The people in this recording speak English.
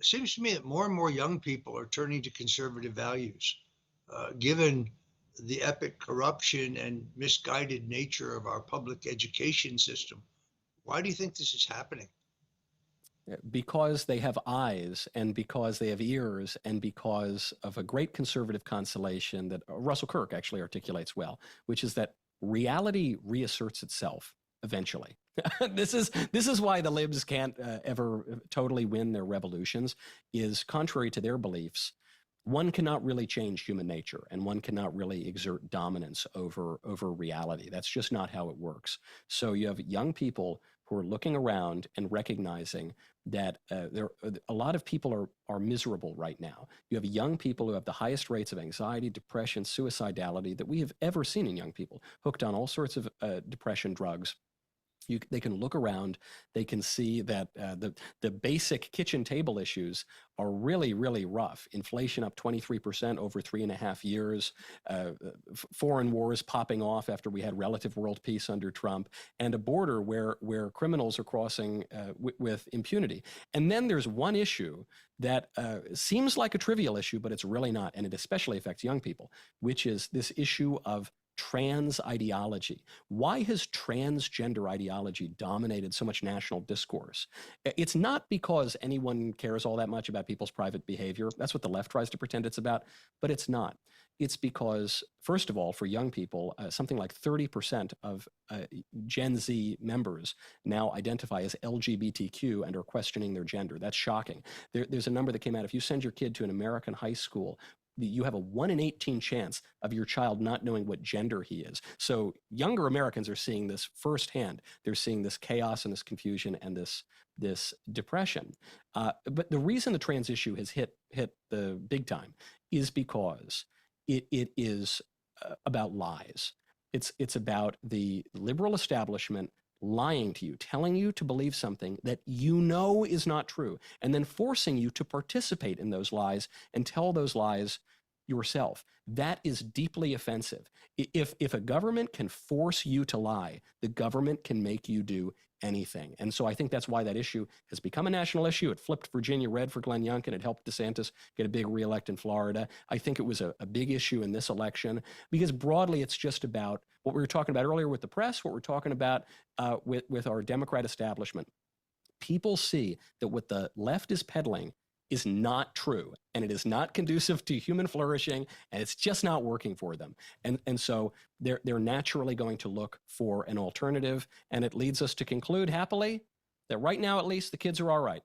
It seems to me that more and more young people are turning to conservative values, given the epic corruption and misguided nature of our public education system. Why do you think this is happening? Because they have eyes and because they have ears and because of a great conservative consolation that Russell Kirk actually articulates well, which is that reality reasserts itself eventually. This is why the libs can't ever totally win their revolutions, is contrary to their beliefs. One cannot really change human nature, and one cannot really exert dominance over reality. That's just not how it works. So you have young people who are looking around and recognizing that a lot of people are miserable right now. You have young people who have the highest rates of anxiety, depression, suicidality that we have ever seen in young people, hooked on all sorts of depression drugs. They can look around, they can see that the basic kitchen table issues are really, really rough. Inflation up 23% over 3.5 years, foreign wars popping off after we had relative world peace under Trump, and a border where criminals are crossing with impunity. And then there's one issue that seems like a trivial issue, but it's really not, and it especially affects young people, which is this issue of trans ideology. Why has transgender ideology dominated so much national discourse? It's not because anyone cares all that much about people's private behavior. That's what the left tries to pretend it's about, but it's not. It's because, first of all, for young people, something like 30% of Gen Z members now identify as LGBTQ and are questioning their gender. That's shocking. There's a number that came out. If you send your kid to an American high school, you have a 1 in 18 chance of your child not knowing what gender he is. So younger Americans are seeing this firsthand. They're seeing this chaos and this confusion and this depression. But the reason the trans issue has hit the big time is because it is about lies. It's about the liberal establishment lying to you, telling you to believe something that you know is not true, and then forcing you to participate in those lies and tell those lies yourself. That is deeply offensive. If a government can force you to lie, the government can make you do anything. And so I think that's why that issue has become a national issue. It flipped Virginia red for Glenn Youngkin. It helped DeSantis get a big reelect in Florida. I think it was a big issue in this election because broadly it's just about what we were talking about earlier with the press, what we're talking about with our Democrat establishment. People see that what the left is peddling is not true, and it is not conducive to human flourishing, and it's just not working for them. And so they're naturally going to look for an alternative, and it leads us to conclude happily that right now, at least, the kids are all right.